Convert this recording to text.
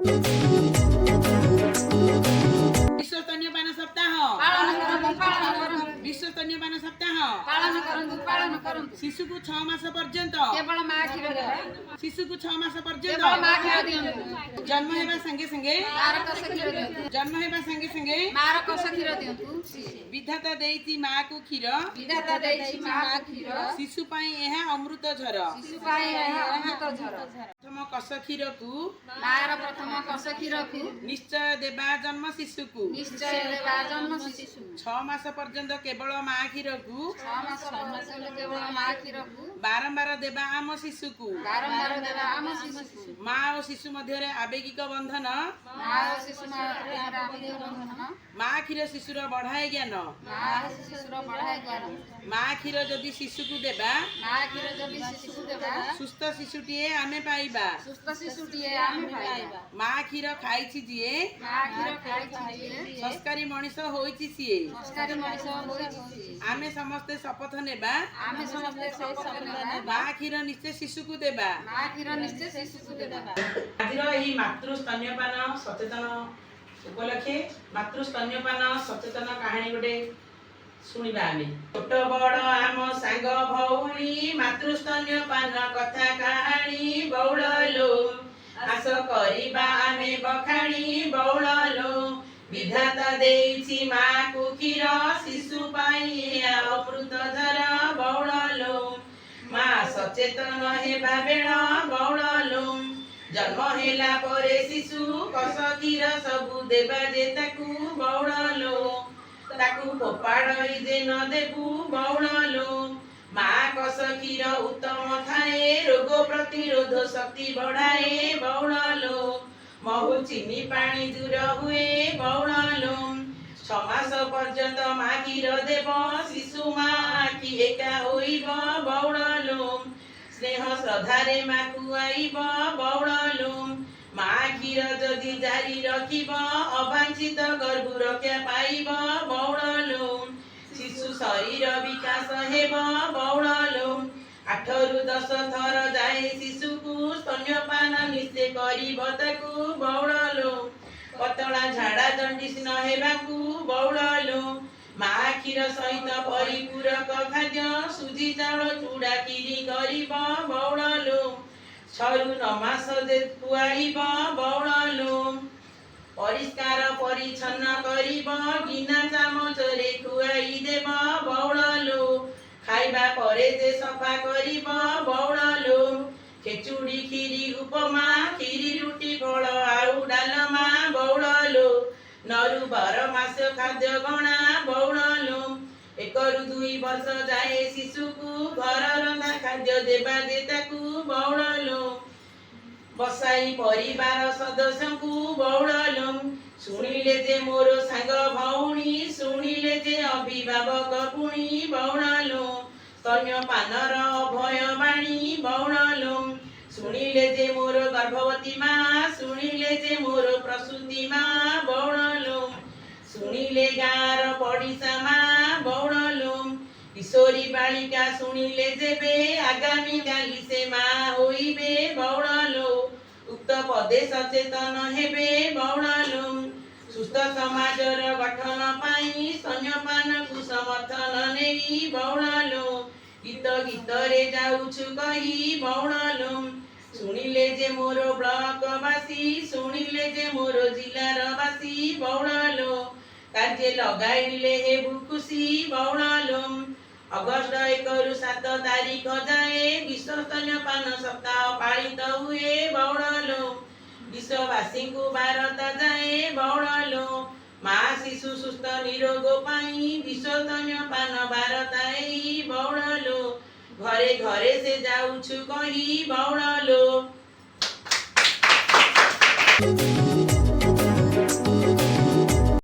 विश्व स्तन्यपान सप्ताह विश्व स्तन्यपान सप्ताह शिशु को 6 मास पर्यंत शिशु को 6 मास पर्यंत जन्म हेबा संगे संगे विधाता देइछि माँ को क्षीर शिशु पाई एहा अमृत झर प्रथम कस क्षीर को निश्चय देबा जन्म शिशु को 6 मास पर्यंत केवल माँ क्षीर को बारंबार देबा आम शिशु को माँ और शिशु मध्य आवेगिक बंधन माँ क्षीर शिशुर बढ़ाए ज्ञान माँ क्षीर जदि शिशु को देबा सुस्थ शिशुटीए आमे पाइबा माँ क्षीर खाइछि जिए संस्कारी मनीष होइछि सिए आमे समस्ते शपथ नेबा माँ क्षीर निश्चय शिशु को देबा आजिर एही मातृ स्तन्यपान सचेतन उपलक्षे मातृ स्तन्यपान सचेतन कहानी गोटे शुणिबा आमे छोट बड़ आम सांग भौणी मातृ स्तन्यपान कथा कहानी बौड़लो आस करिबा आमे बखाणी बौड़लो विधाता देइछि माँ को क्षीर शिशु पाई अमृत झर बौड़लो माँ सचेतन हेबा बेण बौड़लो जन्म हेला परे शिशु कस क्षीर सबु देबा जे ताकू बौड़लो ताकू फोपाड़ी जे न देबू बौड़लो माँ कस क्षीर उत्तम थाए रोग प्रतिरोध शक्ति बढ़ाए बौड़लो महु चीनी पानी दूर हुए बौड़लो 6 मास पर्यंत माँ क्षीर देव शिशु माँ आखि एका होइब बौड़लो स्नेह श्रद्धारे माँ खुआइब बौड़लो माँ क्षीर जदि जारी रखिब अवांछित गर्भ रक्षा पाइब बौड़लो शिशु शरीर विकास हेब बौड़लो 8 रु 10 थर जाए शिशु को स्तन्यपान निश्चय करिब ताकू बौड़लो पतला झाड़ा जंडिस न हेबाकू बौड़लो माँ क्षीर सहित परिपूरक खाद्य सुजी चाउल चूड़ा कीरी करिब बौड़लो 6 रु 9 मास खुआइब बौड़लो परिष्कार परिच्छन्न करिब गिना चामचरे खुआई देब बौड़लो खाइबा परे जे सफा करिब बौड़लो खेचुड़ी खीरी उपमा खीरी रुटी फल आउ डालमा बौड़लो 9 रु 12 मास खाद्य गणा बौड़लो 1 रु 2 वर्ष जाए शिशु को घर रंधा खाद्य देबा जे ताकू बौड़लो बसाई परिवार सदस्य को बौड़लो शुणिले जे मोर सांग भौणी शुणिले जे अभिभावक पुणी बौड़लो स्तन्यपानर अभय बाणी बौड़लो शुणिले जे मोर गर्भवती माँ शुणिले जे मोर प्रसूति माँ बौड़लो शुणिले गाँर पड़िसा माँ बौड़लो किशोरी बालिका शुणिले जेबे आगामी काली से माँ होइबे बौड़लो उक्त पदे सचेतन हेबे बौड़लो सुस्थ समाजर गठन पाई स्तन्यपान को समर्थन नेई बौड़लो गीत गीत रे जाउछु कही बौड़लो शुणिले जे मोर ब्लकवासी शुणिले जे मोर जिलार वासी बौड़लो कार्य लगाइले हेबु खुशी बौड़लो अगस्त 1 रु 7 तारिख जाए विश्व स्तन्यपान सप्ताह पालित हुए बौड़लो विश्ववासी को बारता जाए बौड़लो माँ शिशु सुस्थ निरोग पाई विश्व स्तन्यपान बारता बौड़लो घरे घरे से जाउछु कही बौड़लो।